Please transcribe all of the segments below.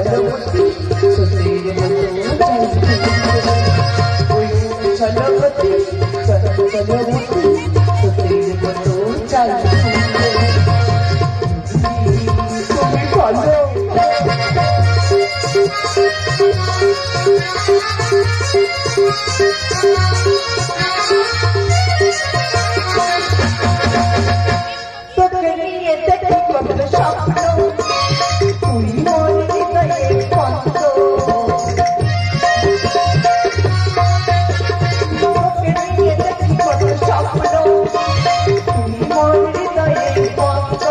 চলমতি সুতির মতো ওই চলমতি চলমতি সুতির মতো চাই তুমি বলো তোকে নিয়ে দেখি কত স্বপ্ন তুই মন হৃদয়ে বন্ধ তোকে নিয়ে দেখি কত স্বপ্ন তুই মন হৃদয়ে বন্ধ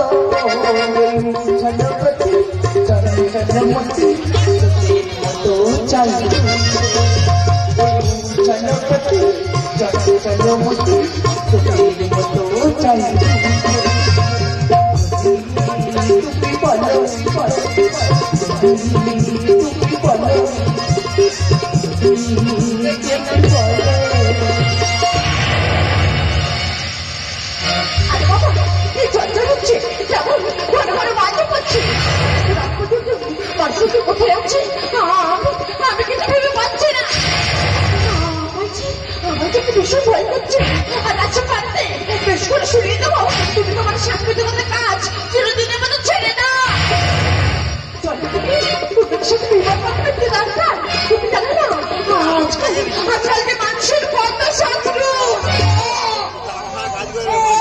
চলমতি চলমতি সুতির মতো চাই চলমতি চলমতি সুতির মতো চাই তুমি বলো তুমি বলো কোথায় আছে আমি কিছু ভেবে পাচ্ছি না আমার থেকে ভীষণ ভয় করছে আর আচ্ছা পারতে বেশ করে শুনিয়ে দেবো তুমি তোমার সাংবাদিকতার কাজ চিরদিনের মতো ছেড়ে দাও তোমার সাথে বিবাহ করতে দরকার তুমি জানো না আজকালকে মানুষের কত শত্রু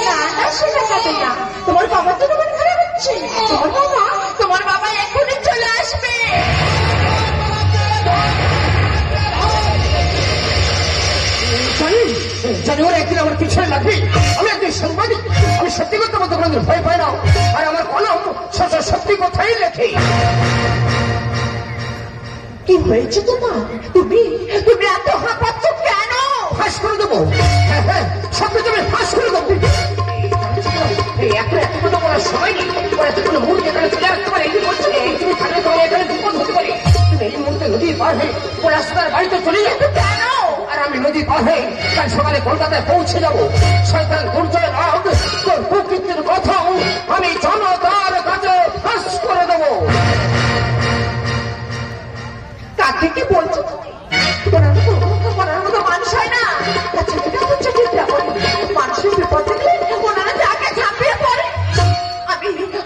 না সেটা খাবে না তোমার বাবা তো তোমার খারাপ হচ্ছে তোমার বাবা এখনই চলে আসবে জানি ওরা একদিন আমার পিছনে লাগবে আমি একদিন সাংবাদিক আমি সত্যি করতে বলতে কোনোদিন ভয় পাই না আর আমার কলম সত্যি কথাই লেখে কি হয়েছে তোমার তুমি এত হাঁপাচ্ছ কেন ফাঁস করে দেবো হ্যাঁ সবকে তুমি ফাঁস করে দেবো এখন এত কথা বলার সময় নেই ওরা এত কোনো মুহূর্তে এখানে চলে আসতে পারে এই করছে তুমি থাকলে তোমার এখানে বিপদ হতে পারে তুমি এই মুহূর্তে নদীর পার হয়ে ওরা রাস্তার বাড়িতে চলে যাবে কেন আর আমি নদী পার হয়ে কাল সকালে কলকাতায় পৌঁছে যাবো শয়তান দুর্জয় রাগ তোর প্রকৃতির কথাও আমি জনতার কাছে ফাঁস করে দেবো কার থেকে বলছো ওনার মতো মানুষ হয় না মানুষের বিপদ থেকে ওনারা যাকে ঝাঁপিয়ে পড়ে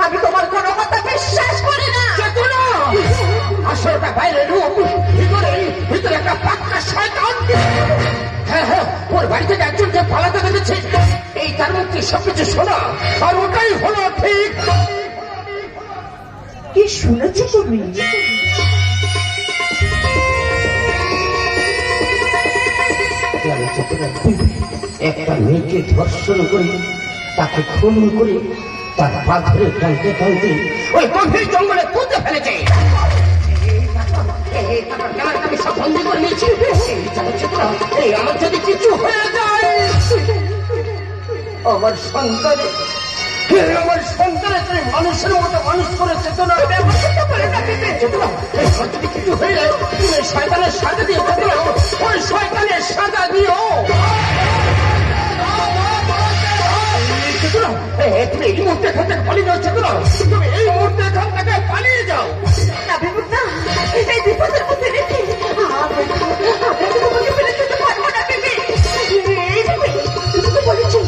আমি তোমার কোনো কথা বিশ্বাস করি না আসলটা বাইরে রূপ ভিতরে একটা পাক্কা শয়তান হ্যাঁ ওর বাড়ি থেকে একজনকে পালাতে দেখেছে এই তার মধ্যে সবকিছু শোনা আর ওটাই হলো ঠিক কি শুনেছো তুমি একটা মেয়েকে ধর্ষণ করে তাকে খুন করে তার পা ধরে টানতে টানতে ওই গভীর জঙ্গলে পুঁতে ফেলেছে আমি সব বন্দি করে নিয়েছি আমার যদি কিছু হয়ে যায় আমার সন্তানের তুমি মানুষের মতো মানুষ করে চেতনা যদি কিছু হয়ে যায় তুমি শয়তানের সাজা দিয়ে চেতনা ওই শয়তানের সাজা দিও তুমি এই মুহূর্তে এখান থেকে পালিয়ে যাও চেতনা তুমি এই মুহূর্তে এখান থেকে পালিয়ে যাও এই বিপদের মধ্যে রেখে তোমাকে ফেলে যেতে পারবো না বেবি তুমি তো বলেছি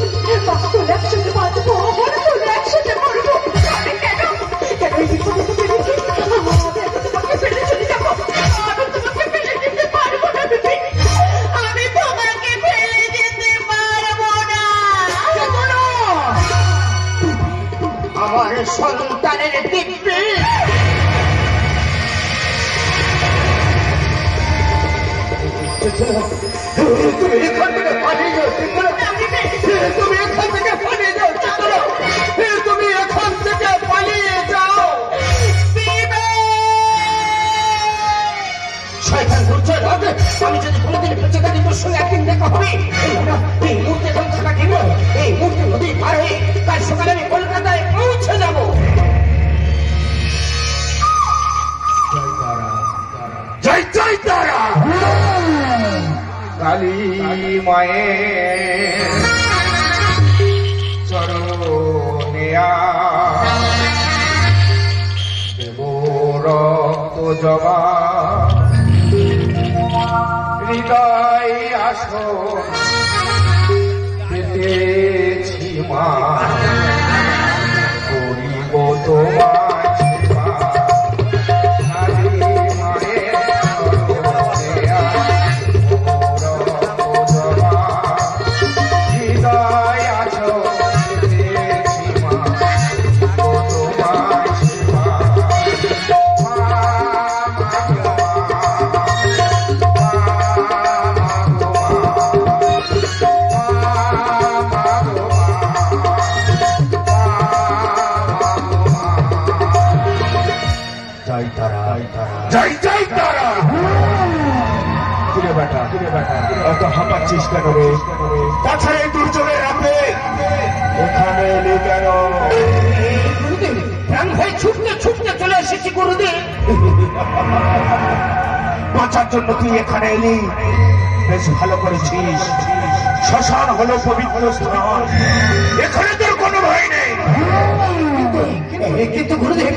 তোলে একসাথে বাঁচবো তোলে একসাথে মরবো কেন এই বিপদের মধ্যে রেখে তোমাকে ফেলে চলে যাবো আমি তোমাকে ফেলে যেতে পারবো না বেবি আমি তোমাকে ফেলে যেতে পারবো না আমার সন্তানের দিব্যি তুমি এখান থেকে পালিয়ে যাও তুমি এখান থেকে পালিয়ে যাও তুমি এখান থেকে পালিয়ে যাও শয়তান দুর্জয় রাগে আমি যদি কোনোদিন বেঁচে থাকি তোর সঙ্গে একদিন দেখা হবে এই মুহূর্তে এখন থাকা ঠিক নয় এই মুহূর্তে নদী পার হয়ে কাল সকালে আমি কলকাতায় পৌঁছে যাবো জয় জয় তারা কালী মায়ের চরণে দেব রক্ত জবা হৃদয় আসো পেতেছি মা করিব তোমার সেবা নারী মায়ের সরোয়া জবা হৃদয় আসো পেতেছি মা তোমার সেবা যাই যাই তারা এত হাঁপাচ্ছিস কেন রে? তাছাড়া এই দুর্যোগের রাতে এখানে এলি কেন? গুরুদেব, প্রাণ ভাই ছুটতে ছুটতে চলে এসেছি গুরুদেব। বাঁচার জন্য তুই এখানে এলি, বেশ ভালো করেছিস। শ্মশান হলো পবিত্র স্থান, এখানে তোর কোনো ভয় নেই। কিন্তু গুরুদেব,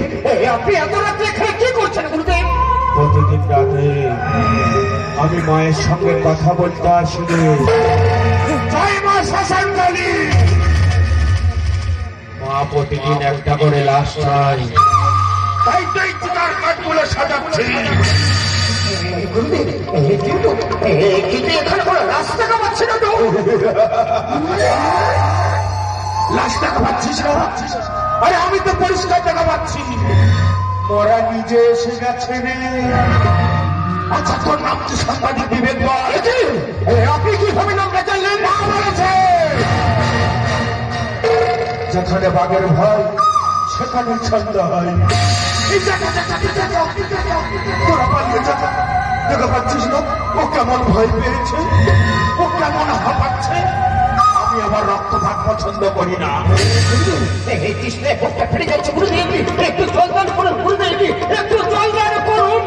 আপনি এত রাত্রে এখানে কি করছেন গুরুদেব? প্রতিদিন রাতে আমি মায়ের সঙ্গে কথা বলতে আসি রে। জয় মা শ্মশানকালী। মা প্রতিদিন একটা করে লাশ চাই, তাই তুই চিতার কাঠগুলো সাজাচ্ছি। গুরুদেব, কিন্তু এখানে কোনো রাস্তা পাচ্ছি না তো। লাশ দেখা পাচ্ছিস না? আরে আমি তো পরিষ্কার দেখা পাচ্ছি, মরা নিজে এসে গেছে রে। আচ্ছা, তোর নাম কি সাংবাদিক বিবেক বল? আপনি কিভাবে নামটা চাইলেন? মা বলেছে যেখানে বাঘের ভয় সেখানে ছন্দ হয়। তোরা পালিয়ে যা, দেখা পাচ্ছিস না ও কেমন ভয় পেয়েছে, ও কেমন হাঁপাচ্ছে। আমি আমার রক্তপাত পছন্দ করি না। এই কৃষ্ণের বুকটা ফেটে যাচ্ছে গুরুদেব, একটু জলদান করুন গুরুদেব, একটু জলদান করুন।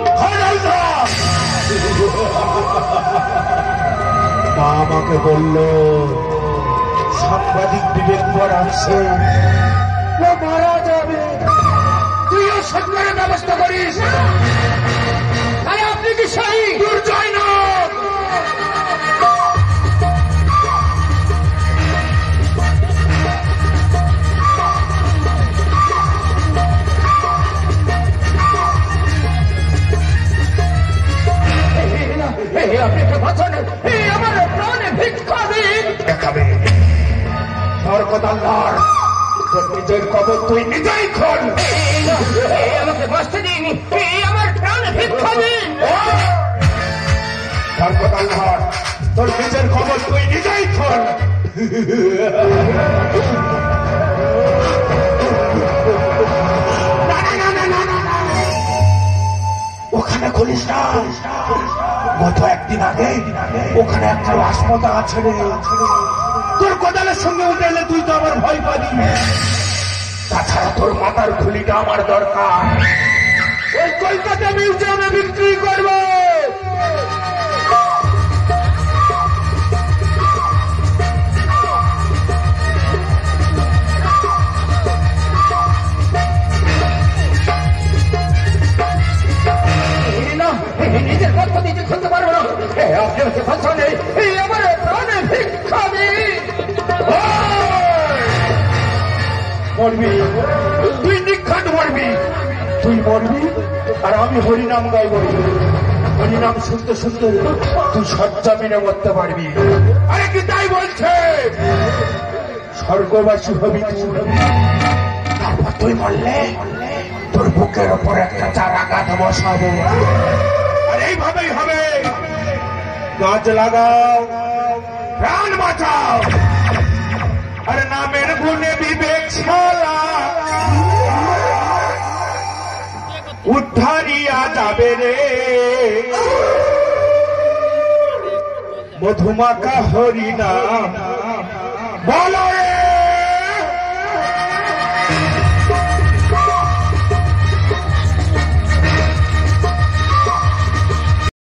মা আমাকে বলল সাংবাদিক বিবেক পর আসছে, ও মারা যাবে, তুইও সরকারের ব্যবস্থা করিস। আরে আপনি কি সেই দুর্জয় না আপনি একটা বাঁচান, আমার প্রাণে ভিক্ষা দিন। দেখাবে তোর কথা লড়, তোর নিজের কবর তুই নিজেই খোল। আমাকে বাঁচতে দিন, আমার প্রাণে ভিক্ষা দিন। তোর কথা লড়, তোর নিজের কবর তুই নিজেই খোল। ওখানে খুলিস না, গত একদিন আগে ওখানে একটা লাশ পোতা আছে রে। তোর কোদালের সঙ্গে উঠে এলে তুই তো আবার ভয় পাবি। তাছাড়া তোর মাথার খুলিটা আমার দরকার, ওই কলকাতা মিউজিয়ামে বিক্রি করবো। নিজের কথা নিজে খুলতে পারবো না, আপনি হচ্ছে বাঁচা নেই, আমার প্রাণে ভিক্ষা দিন। মরবি তুই, নিখাট মরবি তুই, মরবি আর আমি হরিনাম গাইব। হরিনাম শুনতে শুনতে তুই সজ্জা মেনে মরতে পারবি। আরে কি তাই বলছে? স্বর্গবাসী হবি তুই, তারপর তুই মরলে তোর বুকের ওপর একটা চারা গাছ বসাবো, আর এইভাবেই হবে। গাছ লাগাও, প্রাণ বাঁচাও, আর নামের গুণে বিবেক ছাড়া উদ্ধারিয়া যাবে রে। মধুমাখা হরিনাম বলো রে।